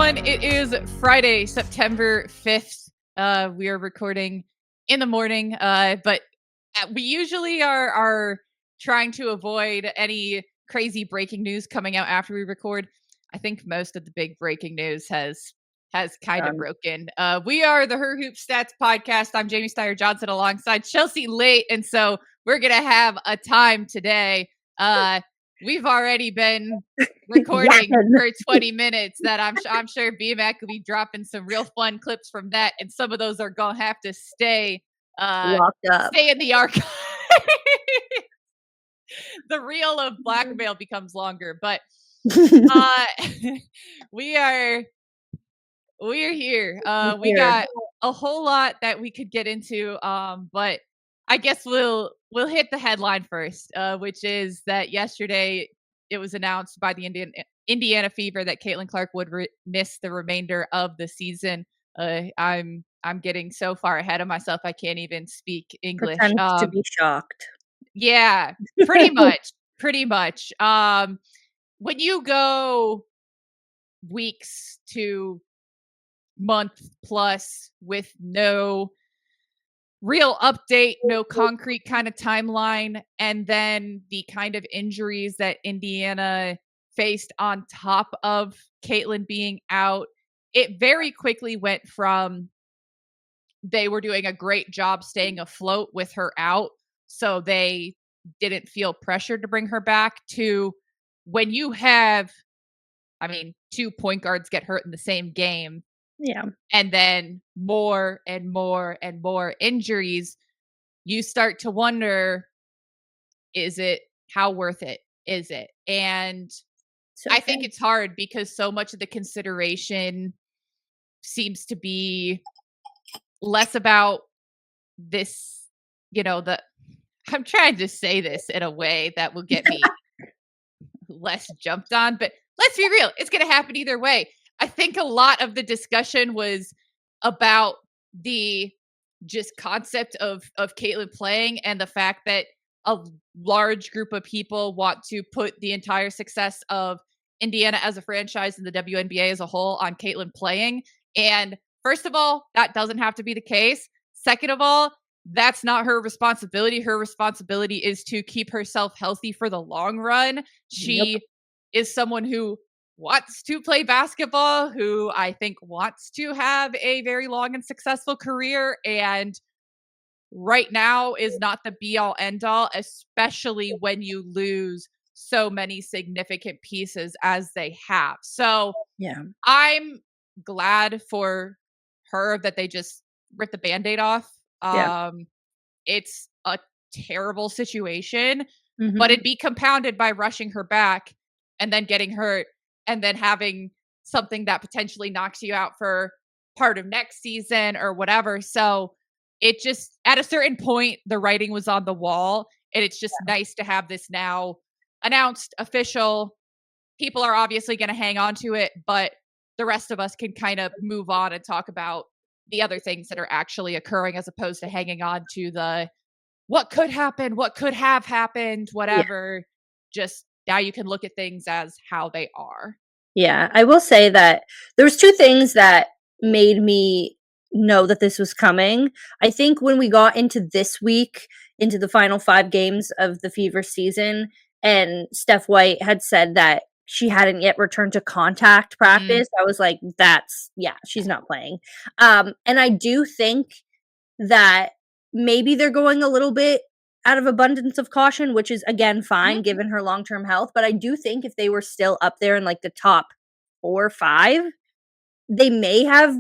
everyone. It is Friday, September 5th. We are recording in the morning, but we usually are trying to avoid any crazy breaking news coming out after we record. I think most of the big breaking news has kind of broken. We are the Her Hoop Stats podcast. I'm Jamie Steyer Johnson alongside Chelsea Leite, and so we're gonna have a time today. We've already been recording for 20 minutes that I'm sure BMAC will be dropping some real fun clips from that, and some of those are gonna have to stay locked up, stay in the archive. The reel of blackmail becomes longer, but we are here. We got a whole lot that we could get into, but I guess we'll hit the headline first, which is that yesterday it was announced by the Indiana Fever that Caitlin Clark would miss the remainder of the season. I'm getting so far ahead of myself I can't even speak English. Pretend to be shocked. Yeah, pretty much. When you go weeks to month plus with no real update, no concrete kind of timeline, and then the kind of injuries that Indiana faced on top of Caitlin being out, it very quickly went from they were doing a great job staying afloat with her out, so they didn't feel pressured to bring her back, to when you have, two point guards get hurt in the same game. Yeah. And then more and more and more injuries, you start to wonder, how worth it is it? And I think it's hard because so much of the consideration seems to be less about this, I'm trying to say this in a way that will get me less jumped on, but let's be real, it's going to happen either way. I think a lot of the discussion was about the just concept of Caitlin playing and the fact that a large group of people want to put the entire success of Indiana as a franchise and the WNBA as a whole on Caitlin playing. And first of all, that doesn't have to be the case. Second of all, that's not her responsibility. Her responsibility is to keep herself healthy for the long run. She is someone who wants to play basketball, who I think wants to have a very long and successful career, and right now is not the be all end all, especially when you lose so many significant pieces as they have. So yeah, I'm glad for her that they just ripped the Band-Aid off. It's a terrible situation, but it'd be compounded by rushing her back and then getting hurt and then having something that potentially knocks you out for part of next season or whatever. So it just, at a certain point, the writing was on the wall, and it's just nice to have this now announced, official. People are obviously going to hang on to it, but the rest of us can kind of move on and talk about the other things that are actually occurring, as opposed to hanging on to the what could happen, what could have happened, whatever. Just now you can look at things as how they are. Yeah, I will say that there was two things that made me know that this was coming. I think when we got into this week, into the final 5 games of the Fever season, and Steph White had said that she hadn't yet returned to contact practice, I was like, she's not playing. And I do think that maybe they're going a little bit out of abundance of caution, which is, again, fine given her long-term health. But I do think if they were still up there in like the top 4 or 5, they may have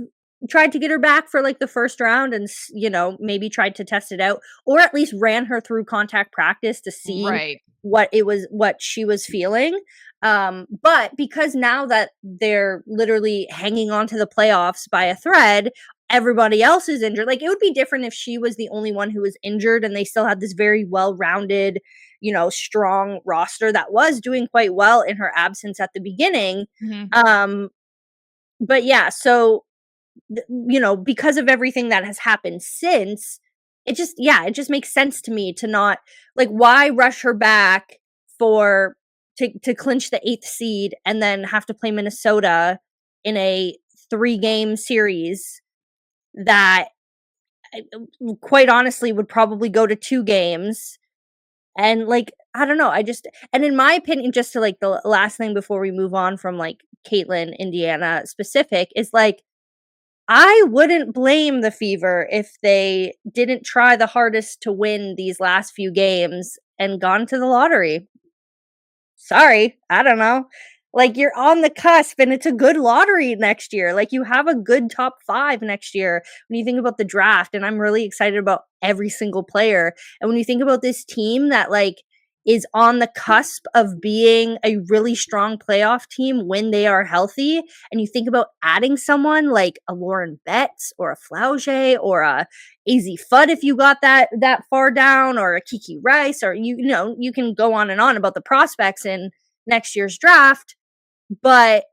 tried to get her back for like the first round and, maybe tried to test it out, or at least ran her through contact practice to see what she was feeling. But because now that they're literally hanging on to the playoffs by a thread, everybody else is injured. Like, it would be different if she was the only one who was injured and they still had this very well-rounded, strong roster that was doing quite well in her absence at the beginning. But yeah, so, because of everything that has happened since, it just makes sense to me to not, like, why rush her back to clinch the 8th seed and then have to play Minnesota in a 3-game series that quite honestly would probably go to 2 games. And like, I don't know, and in my opinion, just to like the last thing before we move on from like Caitlin, Indiana specific, is like, I wouldn't blame the Fever if they didn't try the hardest to win these last few games and gone to the lottery. Sorry, I don't know. Like, you're on the cusp and it's a good lottery next year. Like, you have a good top 5 next year when you think about the draft, and I'm really excited about every single player. And when you think about this team that like is on the cusp of being a really strong playoff team when they are healthy, and you think about adding someone like a Lauren Betts or a Flauge or a AZ Fudd if you got that far down, or a Kiki Rice, or you know, you can go on and on about the prospects in next year's draft. But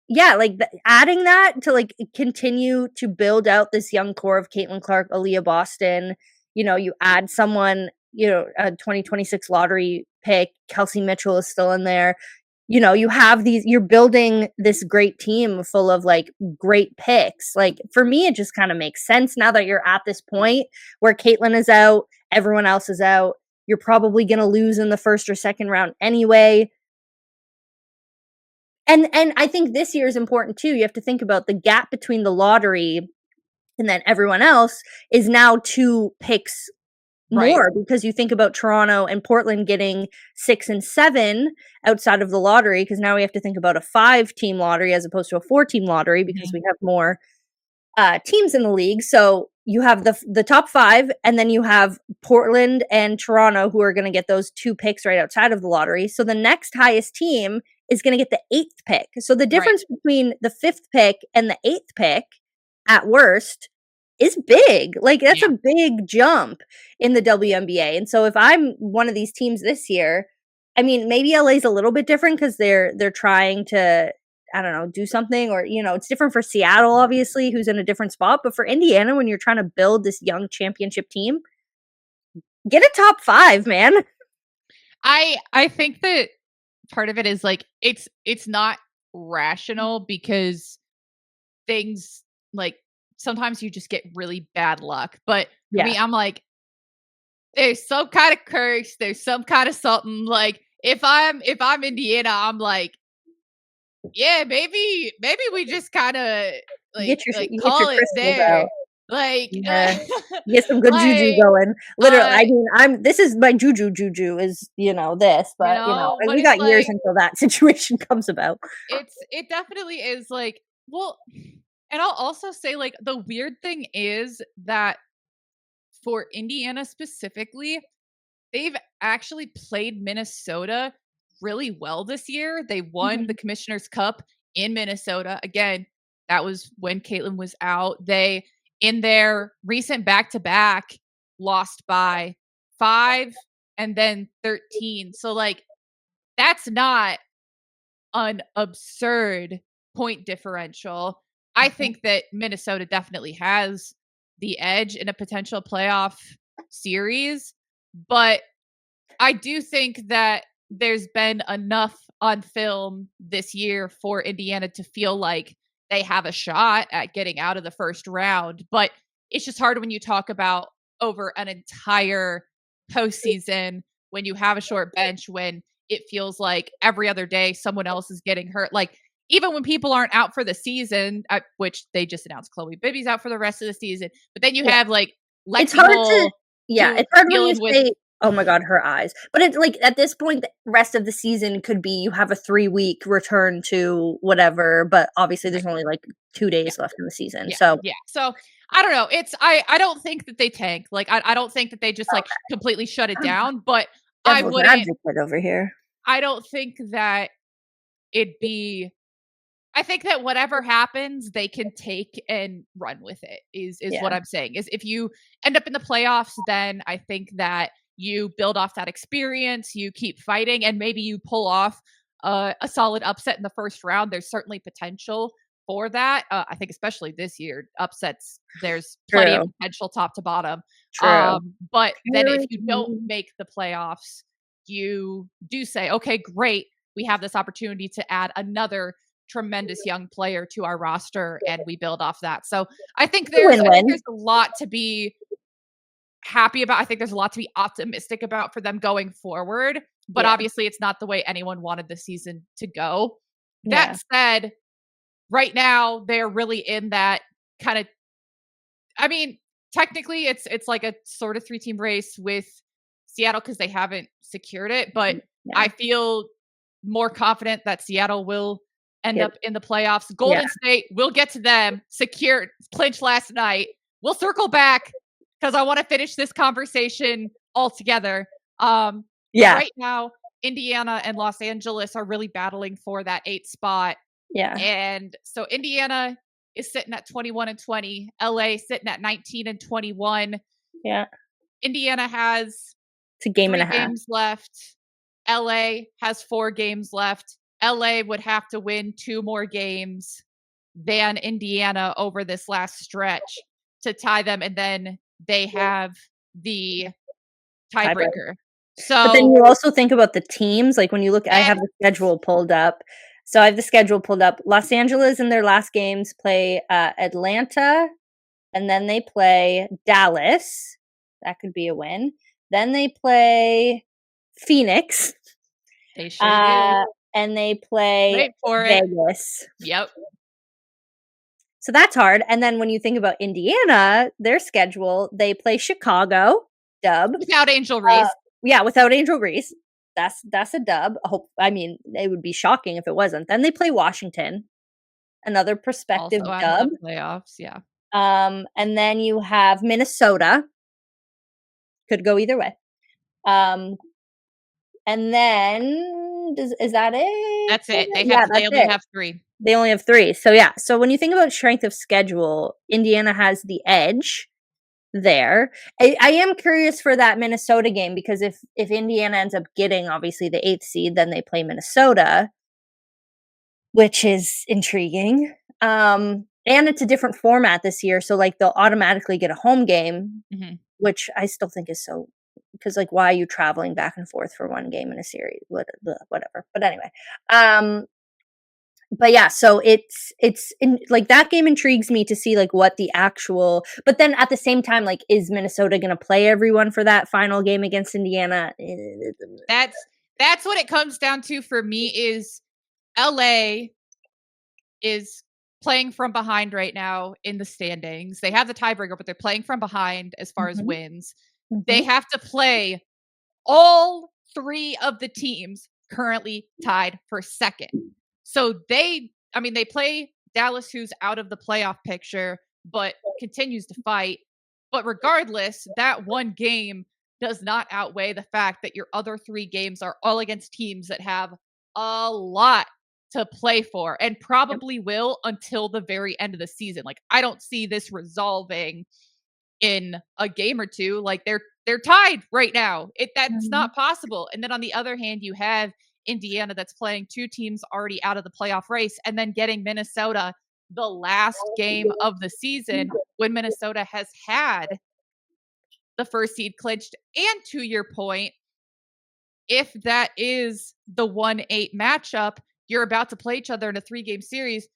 yeah, like adding that to like continue to build out this young core of Caitlin Clark, Aaliyah Boston, you know, you add someone, you know, a 2026 lottery pick, Kelsey Mitchell is still in there. You know, you have you're building this great team full of like great picks. Like, for me, it just kind of makes sense now that you're at this point where Caitlin is out, everyone else is out. You're probably going to lose in the first or second round anyway. And I think this year is important too. You have to think about the gap between the lottery and then everyone else is now 2 picks more, Right. because you think about Toronto and Portland getting 6 and 7 outside of the lottery, because now we have to think about a 5-team lottery as opposed to a 4-team lottery because Mhm. we have more teams in the league. So you have the top 5, and then you have Portland and Toronto who are going to get those 2 picks right outside of the lottery. So the next highest team is going to get the 8th pick. So the Right. difference between the 5th pick and the 8th pick at worst is big. Like, that's Yeah. a big jump in the WNBA. And so if I'm one of these teams this year, I mean, maybe LA's a little bit different because they're trying to, I don't know, do something, or, you know, it's different for Seattle, obviously, who's in a different spot. But for Indiana, when you're trying to build this young championship team, get a top 5, man. I think that part of it is like it's not rational because things like sometimes you just get really bad luck. But for Yeah. me, I'm like, there's some kind of curse, there's some kind of something. Like if I'm Indiana, I'm like, yeah, maybe we just kind of You get your call it crystals there. out. Like Yeah. You get some good juju like going. Literally, uh I mean, this is my juju is, you know, this, you but, you know, know, but we it's got years like until that situation comes about. it definitely is like, well, and I'll also say like the weird thing is that for Indiana specifically, they've actually played Minnesota really well this year. They won the Mhm. Commissioner's Cup in Minnesota. Again, that was when Caitlin was out. They, in their recent back to back, lost by 5 and then 13. So, like, that's not an absurd point differential. I Mhm. think that Minnesota definitely has the edge in a potential playoff series, but I do think that there's been enough on film this year for Indiana to feel like they have a shot at getting out of the first round. But it's just hard when you talk about over an entire postseason when you have a short bench, when it feels like every other day someone else is getting hurt. Like, even when people aren't out for the season, which they just announced Chloe Bibby's out for the rest of the season, but then you Yeah. have like It's Lexi hard to Hull yeah, it's hard when you dealing with say, "Oh my god, her eyes." But it's like, at this point, the rest of the season could be you have a 3-week return to whatever, but obviously right. there's only, like, 2 Yeah. days left in the season, Yeah, so yeah. So I don't know. I don't think that they tank. Like I don't think that they just like completely shut it down. But I devil's wouldn't. advocate over here. I don't think that it'd be. I think that whatever happens, they can take and run with it. Is Yeah, what I'm saying. Is if you end up in the playoffs, then I think that you build off that experience, you keep fighting, and maybe you pull off a solid upset in the first round. There's certainly potential for that. I think especially this year, upsets. There's plenty of true, potential top to bottom. true. But then if Very you don't true. make the playoffs, you do say, okay, great. We have this opportunity to add another tremendous young player to our roster and we build off that. So I think there's Win-win. a lot to be happy about. I think there's a lot to be optimistic about for them going forward. But Yeah. obviously, it's not the way anyone wanted the season to go. Yeah. That said, right now they're really in that kind of. I mean, technically, it's like a sort of 3-team race with Seattle because they haven't secured it. But Yeah. I feel more confident that Seattle will end up in the playoffs. Yeah. Golden State, we'll get to them. Secured, clinched last night. We'll circle back because I want to finish this conversation all together. Yeah. Right now, Indiana and Los Angeles are really battling for that 8th spot. Yeah. And so Indiana is sitting at 21-20. LA sitting at 19-21. Yeah. Indiana has it's a game 3 and a half. games left. LA has 4 games left. LA would have to win 2 more games than Indiana over this last stretch to tie them, and then they have the tiebreaker. So, but then you also think about the teams. Like when you look, I have the schedule pulled up. So I have the schedule pulled up. Los Angeles in their last games play Atlanta, and then they play Dallas. That could be a win. Then they play Phoenix. They sure do. And they play Vegas. Yep. So that's hard. And then when you think about Indiana, their schedule, they play Chicago, dub. Without Angel Reese. Yeah, without Angel Reese. That's a dub. I mean, it would be shocking if it wasn't. Then they play Washington, another prospective also dub. The playoffs, yeah. And then you have Minnesota. Could go either way. And then is that it? That's it. They only have 3. They only have 3. So yeah. So when you think about strength of schedule, Indiana has the edge there. I am curious for that Minnesota game because if Indiana ends up getting obviously the 8th seed, then they play Minnesota, which is intriguing. And it's a different format this year, so like they'll automatically get a home game, which I still think is so because like why are you traveling back and forth for one game in a series? Whatever. But anyway, but yeah, so it's like that game intrigues me to see like what the actual. But then at the same time, like, is Minnesota going to play everyone for that final game against Indiana? That's what it comes down to for me. Is LA is playing from behind right now in the standings. They have the tiebreaker, but they're playing from behind as far as wins. They have to play all 3 of the teams currently tied for second. So they play Dallas, who's out of the playoff picture, but continues to fight. But regardless, that one game does not outweigh the fact that your other 3 games are all against teams that have a lot to play for and probably will until the very end of the season. Like, I don't see this resolving in a game or 2. Like they're tied right now. That's not possible. And then on the other hand, you have Indiana that's playing 2 teams already out of the playoff race and then getting Minnesota the last game of the season when Minnesota has had the 1st seed clinched. And to your point, if that is the 1-8 matchup, you're about to play each other in a 3-game series.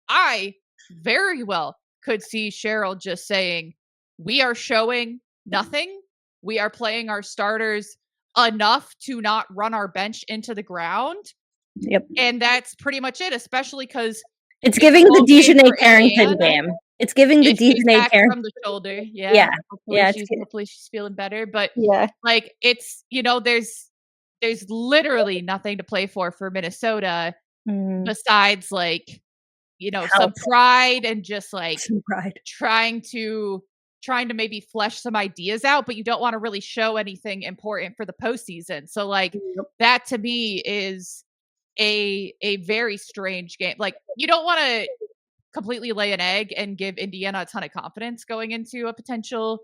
I very well could see Cheryl just saying, we are showing nothing. We are playing our starters enough to not run our bench into the ground. Yep. And that's pretty much it, especially because it's giving the Dejanay Carrington game. It's giving the Dejanay Carrington from the shoulder. Yeah. Hopefully she's feeling better. But like it's, there's literally nothing to play for Minnesota besides like, some pride and just like trying to maybe flesh some ideas out, but you don't want to really show anything important for the postseason. So like that to me is a very strange game. Like you don't want to completely lay an egg and give Indiana a ton of confidence going into a potential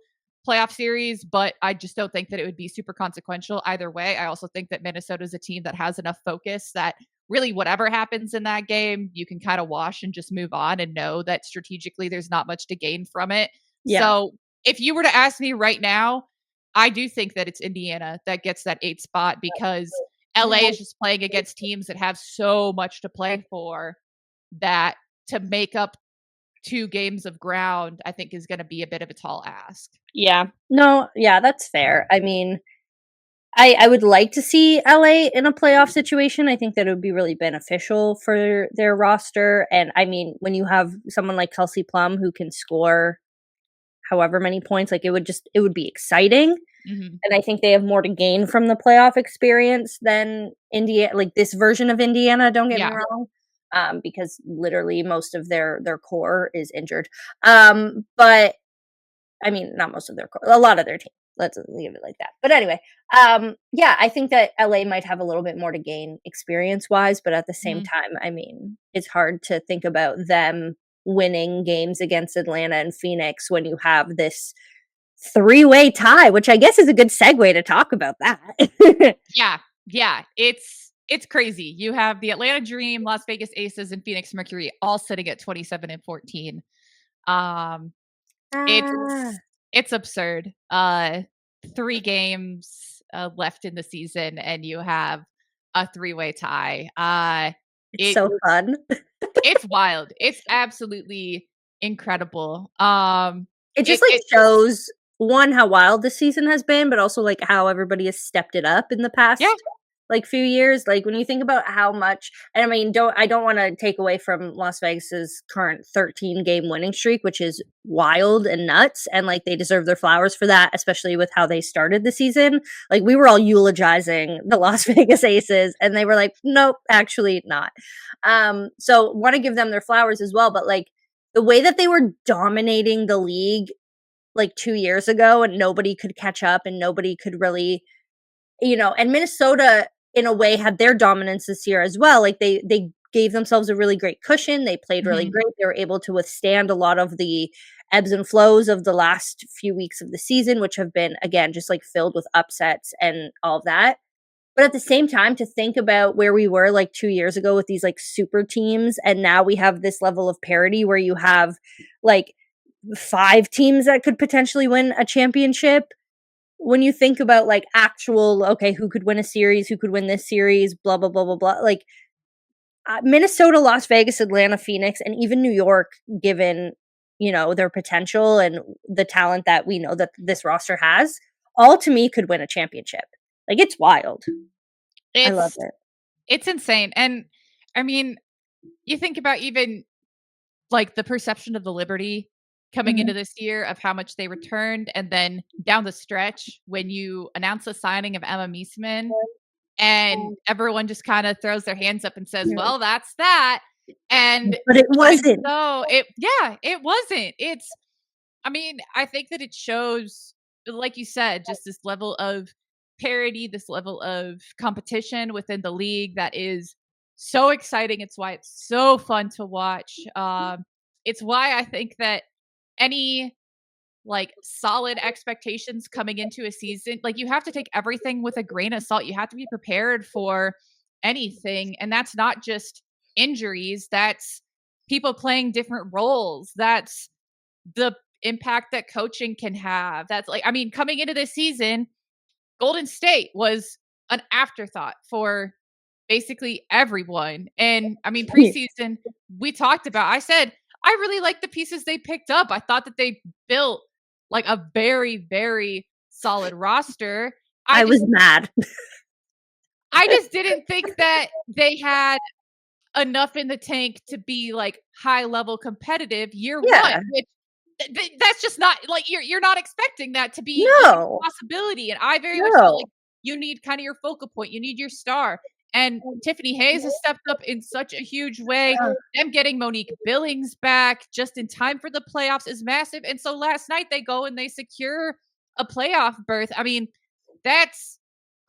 playoff series, but I just don't think that it would be super consequential either way. I also think that Minnesota is a team that has enough focus that really whatever happens in that game, you can kind of wash and just move on and know that strategically there's not much to gain from it. Yeah. So if you were to ask me right now, I do think that it's Indiana that gets that 8th spot because LA is just playing against teams that have so much to play for that to make up 2 games of ground, I think is going to be a bit of a tall ask. Yeah. No, yeah, that's fair. I mean, I would like to see LA in a playoff situation. I think that it would be really beneficial for their roster. And I mean, when you have someone like Kelsey Plum who can score however many points, like it would be exciting. Mm-hmm. And I think they have more to gain from the playoff experience than Indiana, like this version of Indiana. Don't get me Yeah. wrong, because literally most of their core is injured. But I mean, not most of their core, a lot of their team. Let's leave it like that. But anyway, yeah, I think that LA might have a little bit more to gain experience wise, but at the same Mm-hmm. time, I mean, it's hard to think about them winning games against Atlanta and Phoenix when you have this three-way tie, which I guess is a good segue to talk about that. Yeah. Yeah. It's crazy. You have the Atlanta Dream, Las Vegas Aces, and Phoenix Mercury all sitting at 27 and 14. Um, Ah, it's absurd. 3 games left in the season, and you have a 3-way tie. it's It so fun. it's wild. It's absolutely incredible. It It just, like, it shows, one, how wild this season has been, but also, like, how everybody has stepped it up in the yeah. past, like, few years. Like, when you think about how much, and I mean, I don't wanna take away from Las Vegas's current 13-game winning streak, which is wild and nuts, and, like, they deserve their flowers for that, especially with how they started the season. Like, we were all eulogizing the Las Vegas Aces, and they were like, "Nope, actually not." So wanna give them their flowers as well, but, like, the way that they were dominating the league like 2 years ago and nobody could catch up and nobody could really, and Minnesota in a way had their dominance this year as well. Like they gave themselves a really great cushion. They played really Mhm. great. They were able to withstand a lot of the ebbs and flows of the last few weeks of the season, which have been again just like filled with upsets and all of that. But at the same time, to think about where we were like 2 years ago with these like super teams, and now we have this level of parity where you have like 5 teams that could potentially win a championship. When you think about like actual, okay, who could win a series, who could win this series, blah, blah, blah, blah, blah. Like Minnesota, Las Vegas, Atlanta, Phoenix, and even New York, given, their potential and the talent that we know that this roster has, all to me could win a championship. Like it's wild. I love It's it. it's insane. And I mean, you think about even like the perception of the Liberty coming Mhm. into this year of how much they returned, and then down the stretch when you announce the signing of Emma Meesman and everyone just kind of throws their hands up and says, Yeah. "Well, that's that." And But it even wasn't. so, it wasn't. I mean, I think that it shows, like you said, just this level of parity, this level of competition within the league that is so exciting. It's why it's so fun to watch. It's why I think that any like solid expectations coming into a season, like you have to take everything with a grain of salt. You have to be prepared for anything. And that's not just injuries, that's people playing different roles. That's the impact that coaching can have. That's like, I mean, coming into this season, Golden State was an afterthought for basically everyone. And I mean, preseason, we talked about, I said, I really like the pieces they picked up. I thought that they built like a very, very solid roster. I I just, was mad. I just didn't think that they had enough in the tank to be like high level competitive year one, Yeah. which that's just not like you're not expecting that to be even No. a possibility. And I very much felt like No. you need kind of your focal point, you need your star. And Tiffany Hayes has stepped up in such a huge way. Uh, Them getting Monique Billings back just in time for the playoffs is massive. And so last night they go and they secure a playoff berth. I mean, that's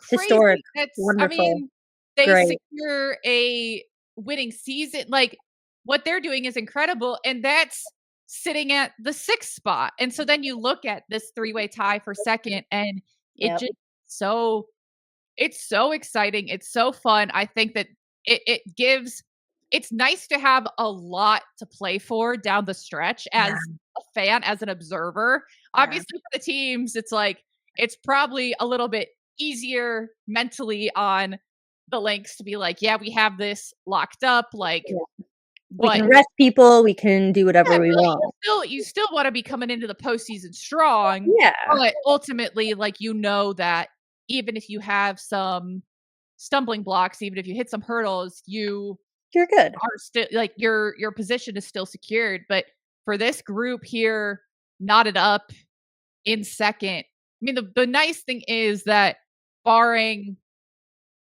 Historic. crazy. That's, I Wonderful. mean, they Great. secure a winning season. Like what they're doing is incredible. And that's sitting at the 6th spot. And so then you look at this 3-way tie for second, and it Yep. just so it's so exciting. It's so fun. I think that it gives it's nice to have a lot to play for down the stretch Yeah. as a fan, as an observer. Yeah. Obviously for the teams, it's like it's probably a little bit easier mentally on the Lynx to be like, yeah, we have this locked up. Like Yeah. We But can rest people, we can do whatever we really, want. you still wanna be coming into the postseason strong, Yeah, but ultimately, like, you know that even if you have some stumbling blocks, even if you hit some hurdles, you you're good. are still like, your position is still secured, but for this group here, knotted up in 2nd, I mean, the nice thing is that barring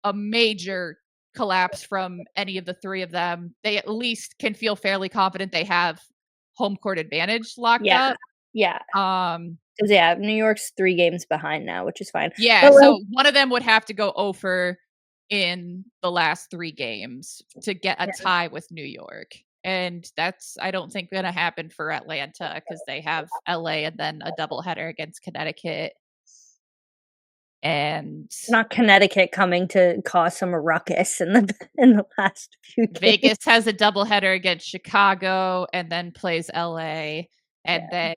a major collapse from any of the 3 of them, they at least can feel fairly confident they have home court advantage locked Yeah, up. yeah. Um, 'Cause, yeah, New York's 3 games behind now, which is fine. yeah, But, like so one of them would have to go over in the last 3 games to get a yeah, tie with New York, and that's, I don't think, gonna happen for Atlanta because they have LA and then a doubleheader against Connecticut, and not Connecticut coming to cause some ruckus in the last few games. Vegas has a doubleheader against Chicago and then plays LA, and Yeah, then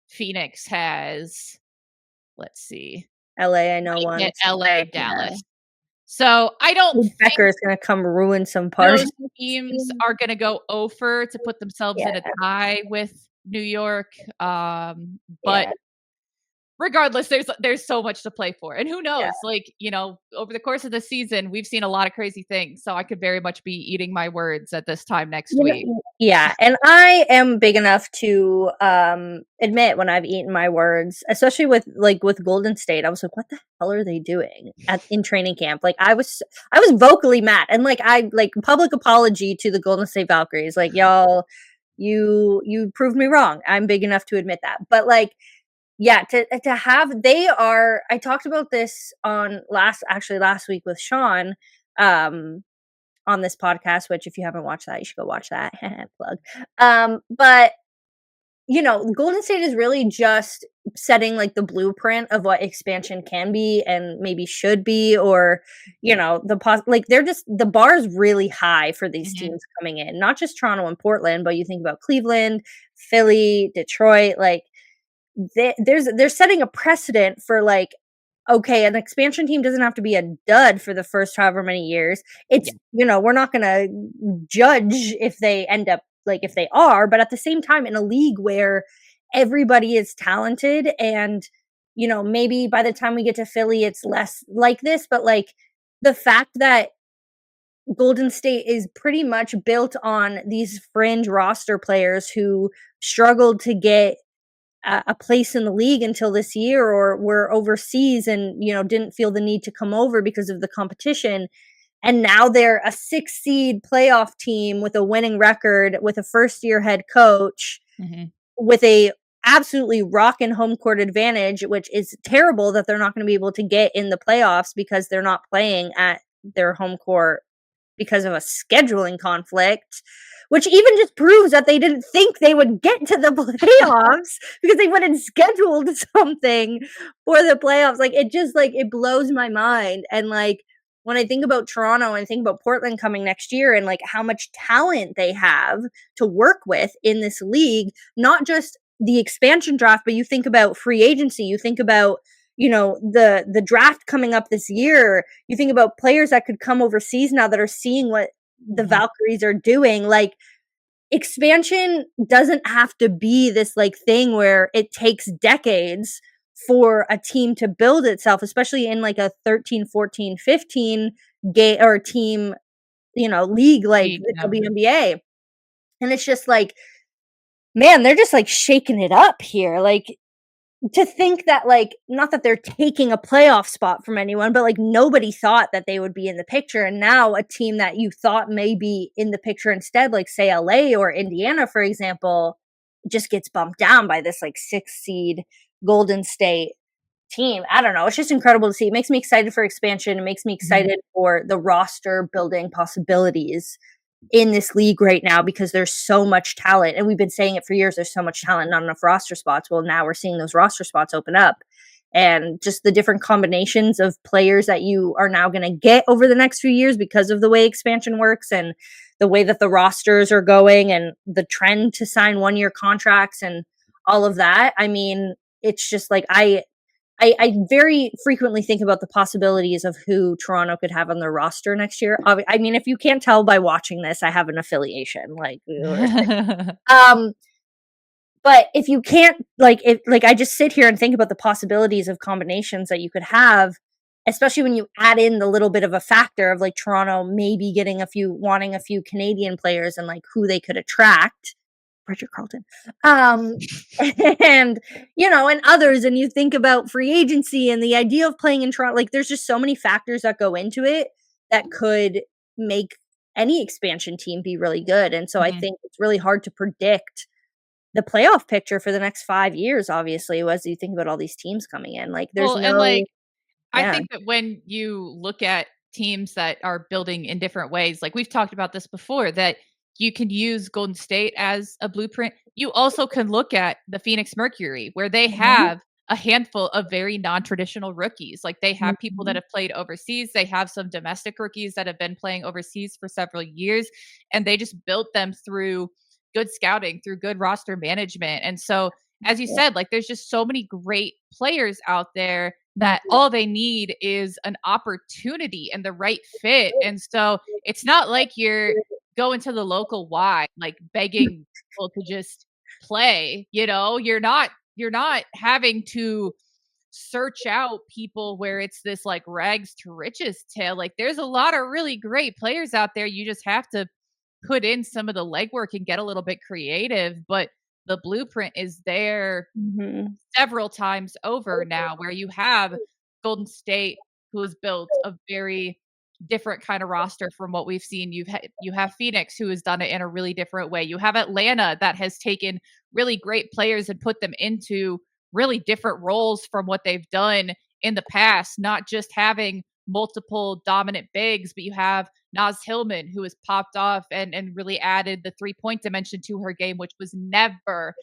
Phoenix has, let's see, LA, I know might get once. LA, Yeah. Dallas. So, I don't Luke Becker think is gonna come ruin some those parties. teams are gonna go over to put themselves in a Yeah, tie with New York, but yeah, regardless, there's so much to play for, and who yeah. knows, like, over the course of the season, we've seen a lot of crazy things, so I could very much be eating my words at this time next You week. know yeah, and I am big enough to, admit when I've eaten my words, especially with Golden State. I was like, "What the hell are they doing in training camp?" Like, I was vocally mad, and, public apology to the Golden State Valkyries, like, "Y'all, you proved me wrong." I'm big enough to admit that, but, yeah, to have they are I talked about this on last week with Sean, um on this podcast, which if you haven't watched that, you should go watch that. Plug. But Golden State is really just setting like the blueprint of what expansion can be and maybe should be, or they're just the bar is really high for these Mhm. teams coming in, not just Toronto and Portland, but you think about Cleveland, Philly, Detroit, like they're setting a precedent for okay, an expansion team doesn't have to be a dud for the first however many years. Yeah. We're not gonna judge if they end up if they are, but at the same time, in a league where everybody is talented and, maybe by the time we get to Philly, it's less like this, but the fact that Golden State is pretty much built on these fringe roster players who struggled to get a place in the league until this year, or were overseas and didn't feel the need to come over because of the competition, and now they're a 6 seed playoff team with a winning record, with a first year head coach, Mhm. with a absolutely rockin' home court advantage, which is terrible that they're not going to be able to get in the playoffs because they're not playing at their home court because of a scheduling conflict, which even just proves that they didn't think they would get to the playoffs because they wouldn't scheduled something for the playoffs. It just it blows my mind. And when I think about Toronto and think about Portland coming next year and how much talent they have to work with in this league, not just the expansion draft, but you think about free agency, you think about the draft coming up this year, you think about players that could come overseas now that are seeing what the Mhm. Valkyries are doing. Expansion doesn't have to be this thing where it takes decades for a team to build itself, especially in a 13, 14, 15 game or team, league like League, the yeah. WNBA. And it's just man, they're just shaking it up here. To think that not that they're taking a playoff spot from anyone, but nobody thought that they would be in the picture, and now a team that you thought may be in the picture instead, like say LA or Indiana, for example, just gets bumped down by this 6 seed Golden State team. I don't know, it's just incredible to see. It makes me excited for expansion. It makes me Mhm. excited for the roster building possibilities in this league right now because there's so much talent, and we've been saying it for years. There's so much talent, not enough roster spots. Well, now we're seeing those roster spots open up, and just the different combinations of players that you are now going to get over the next few years because of the way expansion works and the way that the rosters are going and the trend to sign 1-year contracts and all of that. I mean, it's just I I very frequently think about the possibilities of who Toronto could have on their roster next year. I mean, if you can't tell by watching this, I have an affiliation. Like, um, but if you can't, like, if like I just sit here and think about the possibilities of combinations that you could have, especially when you add in the little bit of a factor of like Toronto maybe wanting a few Canadian players and like who they could attract. Richard Carlton. Um, and and others, and you think about free agency and the idea of playing in Toronto. Like, there's just so many factors that go into it that could make any expansion team be really good. And so I Mhm. think it's really hard to predict the playoff picture for the next 5 years, obviously, as you think about all these teams coming in. Like, there's Well, and, like, no, I yeah. think that when you look at teams that are building in different ways, like we've talked about this before, that you can use Golden State as a blueprint. You also can look at the Phoenix Mercury, where they Mhm, have a handful of very non-traditional rookies. Like they have people that mhm. have played overseas, they have some domestic rookies that have been playing overseas for several years, and they just built them through good scouting, through good roster management. And so, as you Yeah, said, like there's just so many great players out there that mhm. all they need is an opportunity and the right fit. And so it's not like you're going to the local Y, like begging people to just play, you're not having to search out people where it's this like rags to riches tale. Like there's a lot of really great players out there. You just have to put in some of the legwork and get a little bit creative, but the blueprint is there Mhm. several times over now, where you have Golden State, who has built a very different kind of roster from what we've seen. You have Phoenix, who has done it in a really different way. You have Atlanta, that has taken really great players and put them into really different roles from what they've done in the past, not just having multiple dominant bigs, but you have Naz Hillman, who has popped off and really added the 3-point dimension to her game, which was never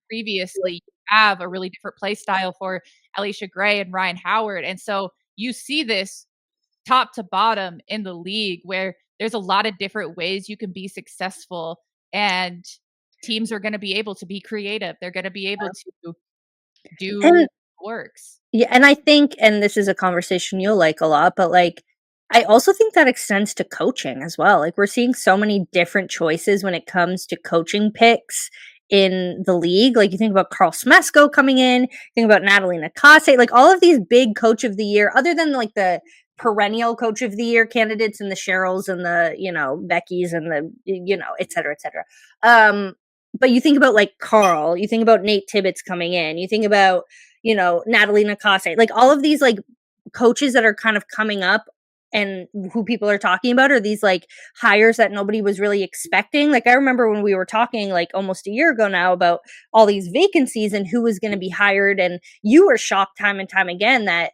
previously. You have a really different play style for Alicia Gray and Ryan Howard. And so you see this top to bottom in the league, where there's a lot of different ways you can be successful, and teams are going to be able to be creative. They're going to be able to do And works. yeah, and I think, and this is a conversation you'll like a lot, but like I also think that extends to coaching as well. Like, we're seeing so many different choices when it comes to coaching picks in the league. Like, you think about Carl Smesco coming in, think about Natalie Nakase, like all of these big coach of the year, other than like the perennial coach of the year candidates and the Cheryls and the, Becky's and the, et cetera, et cetera. But you think about like Carl, you think about Nate Tibbetts coming in, you think about, Natalie Nakase, like all of these like coaches that are kind of coming up and who people are talking about are these like hires that nobody was really expecting. Like, I remember when we were talking like almost a year ago now about all these vacancies and who was going to be hired, and you were shocked time and time again that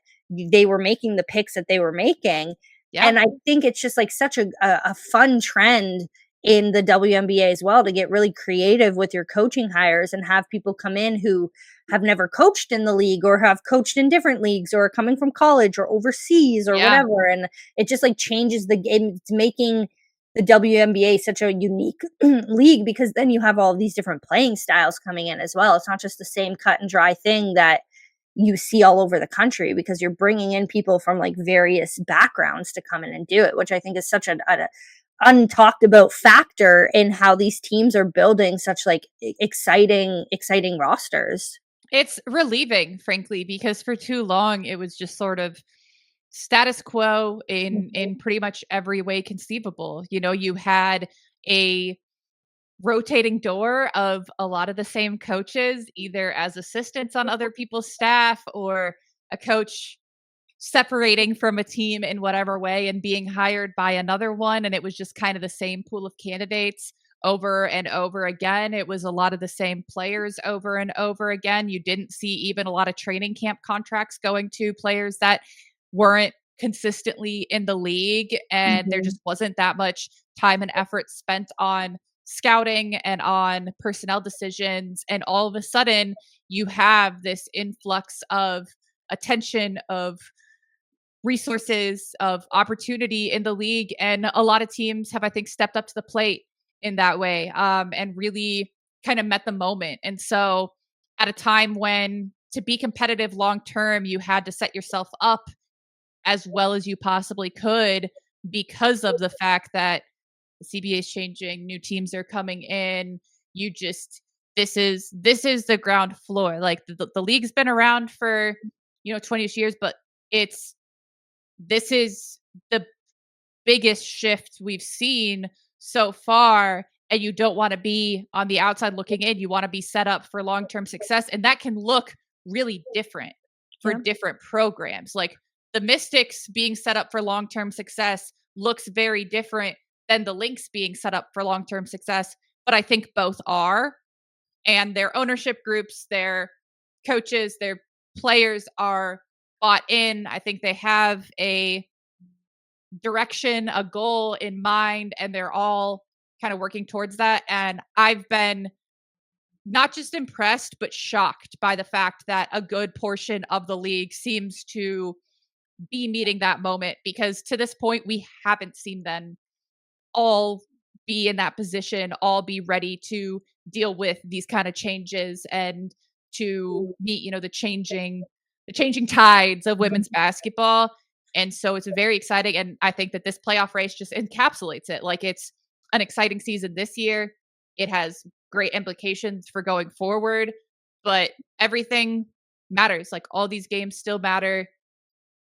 they were making the picks that they were making. Yeah. And I think it's just like such a fun trend in the WNBA as well, to get really creative with your coaching hires and have people come in who have never coached in the league or have coached in different leagues or are coming from college or overseas or Yeah. whatever. And it just like changes the game. It's making the WNBA such a unique league, because then you have all of these different playing styles coming in as well. It's not just the same cut and dry thing that you see all over the country, because you're bringing in people from like various backgrounds to come in and do it, which I think is such an untalked about factor in how these teams are building such like exciting rosters. It's relieving, frankly, because for too long it was just sort of status quo in Mhm, pretty much every way conceivable. You had a rotating door of a lot of the same coaches, either as assistants on other people's staff, or a coach separating from a team in whatever way and being hired by another one. And it was just kind of the same pool of candidates over and over again. It was a lot of the same players over and over again. You didn't see even a lot of training camp contracts going to players that weren't consistently in the league. And there mhm, just wasn't that much time and effort spent on scouting and on personnel decisions. And all of a sudden, you have this influx of attention, of resources, of opportunity in the league. And a lot of teams have, I think, stepped up to the plate in that way, and really kind of met the moment. And so, at a time when to be competitive long term, you had to set yourself up as well as you possibly could because of the fact that the CBA is changing, new teams are coming in. You just this is the ground floor. Like the league's been around for 20ish years, but it's this is the biggest shift we've seen so far. And you don't want to be on the outside looking in. You want to be set up for long term success. And that can look really different for Yeah. different programs. Like the Mystics being set up for long term success looks very different than the Lynx being set up for long term success. But I think both are. And their ownership groups, their coaches, their players are bought in. I think they have a direction, a goal in mind, and they're all kind of working towards that. And I've been not just impressed, but shocked by the fact that a good portion of the league seems to be meeting that moment because to this point, we haven't seen them all be in that position, all be ready to deal with these kind of changes and to meet, the changing tides of women's basketball. And so it's very exciting. And I think that this playoff race just encapsulates it. Like it's an exciting season this year. It has great implications for going forward, but everything matters. Like all these games still matter.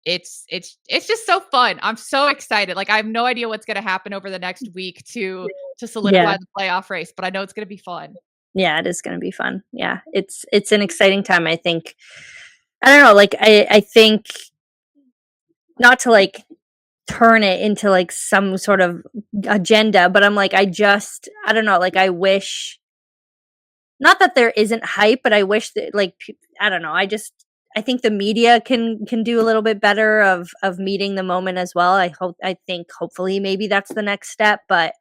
It's just so fun. I'm so excited. Like I have no idea what's going to happen over the next week to Yeah. solidify the playoff race, but I know it's going to be fun. Yeah, it is gonna be fun. Yeah. It's an exciting time, I think. I don't know, like, I think not to, like, turn it into, like, some sort of agenda, but I'm like, I don't know, like, I wish not that there isn't hype, but I wish that, like, I don't know, I think the media can do a little bit better of meeting the moment as well. I think hopefully maybe that's the next step, but,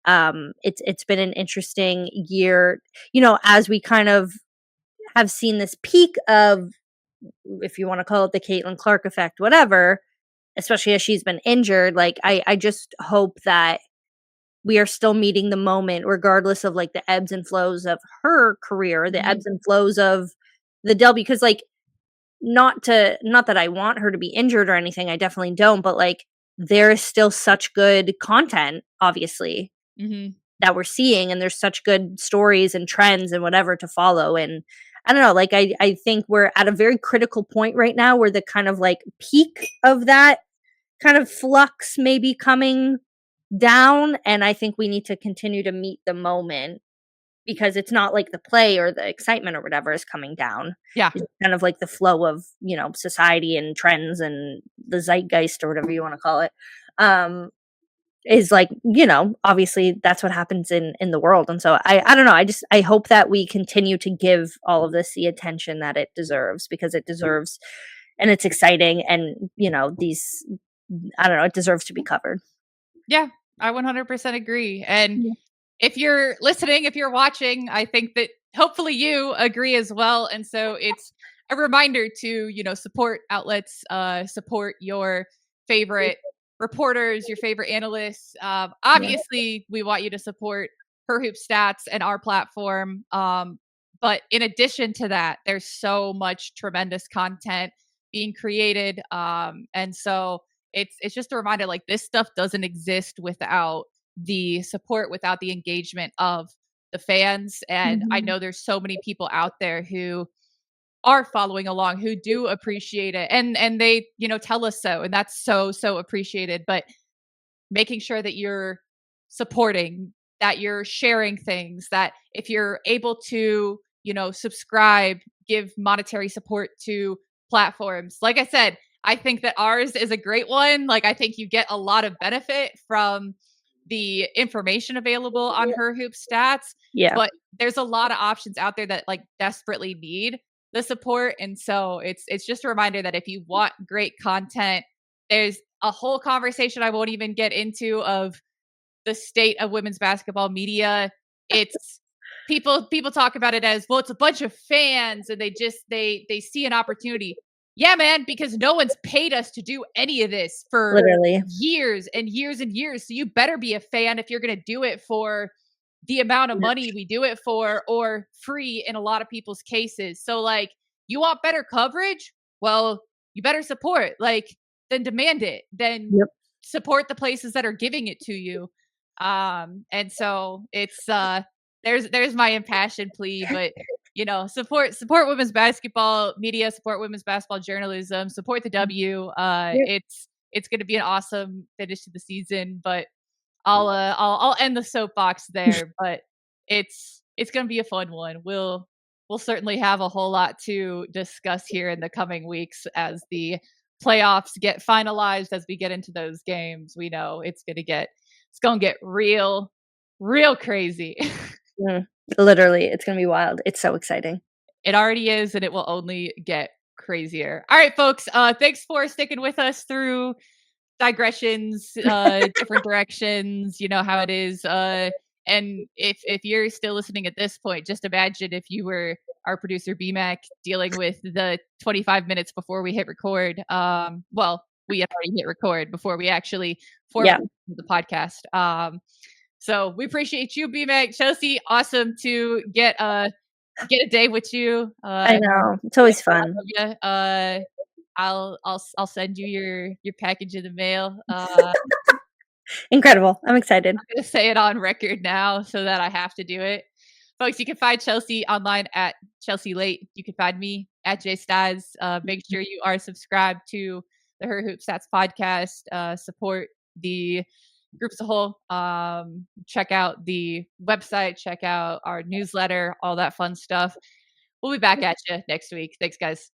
it's been an interesting year, as we kind of have seen this peak of, if you wanna call it the Caitlin Clark effect, whatever, especially as she's been injured, like, I just hope that we are still meeting the moment regardless of, like, the ebbs and flows of her career, the Mhm. ebbs and flows of the because, like, not that I want her to be injured or anything, I definitely don't, but, like, there is still such good content, obviously, Mhm. that we're seeing, and there's such good stories and trends and whatever to follow, and I don't know, like, I think we're at a very critical point right now where the kind of, like, peak of that kind of flux may be coming down, and I think we need to continue to meet the moment because it's not like the play or the excitement or whatever is coming down. Yeah. It's kind of like the flow of, society and trends and the zeitgeist or whatever you wanna call it. Is like, obviously that's what happens in the world, and so I don't know, I hope that we continue to give all of this the attention that it deserves because it deserves and it's exciting and, these I don't know, it deserves to be covered. Yeah, I 100% agree. And Yeah. if you're listening, if you're watching, I think that hopefully you agree as well. And so it's a reminder to, support outlets, support your favorite reporters, your favorite analysts. Yeah. Obviously, we want you to support Her Hoop Stats and our platform. But in addition to that, there's so much tremendous content being created. And so it's just a reminder like this stuff doesn't exist without the support, without the engagement of the fans. And I Mhm. know there's so many people out there who are following along, who do appreciate it. And they, tell us so. And that's so appreciated. But making sure that you're supporting, that you're sharing things, that if you're able to, subscribe, give monetary support to platforms. Like I said, I think that ours is a great one. Like I think you get a lot of benefit from the information available on Her Hoop Stats, Yeah. but there's a lot of options out there that like desperately need the support. And so it's just a reminder that if you want great content, there's a whole conversation I won't even get into of the state of women's basketball media. It's people talk about it as, well, it's a bunch of fans and they see an opportunity. Yeah, man, because no one's paid us to do any of this for Literally. years and years and years. So you better be a fan if you're going to do it for the amount of money we do it for or free in a lot of people's cases. So like you want better coverage? Well, you better support. Like, then demand it. Then Yep. support the places that are giving it to you. And so it's there's my impassioned plea, but support women's basketball media, support women's basketball journalism, support the W. Yep. It's going to be an awesome finish to the season, but I'll end the soapbox there. But it's going to be a fun one. We'll certainly have a whole lot to discuss here in the coming weeks as the playoffs get finalized, as we get into those games. We know it's going to get real crazy. Literally, it's going to be wild. It's so exciting. It already is, and it will only get crazier. All right, folks. Thanks for sticking with us through digressions, different directions. You know how it is. And if you're still listening at this point, just imagine if you were our producer BMAC dealing with the 25 minutes before we hit record. Well, we had already hit record before we actually formed the podcast. So we appreciate you, BMAC. Chelsea, awesome to get a day with you. I know, it's always fun. I'll send you your package in the mail. Incredible. I'm excited. I'm going to say it on record now so that I have to do it. Folks, you can find Chelsea online at Chelsea Leite. You can find me at JStaz. Make sure you are subscribed to the Her Hoop Stats podcast. Support the group as a whole. Check out the website. Check out our newsletter. All that fun stuff. We'll be back at you next week. Thanks, guys.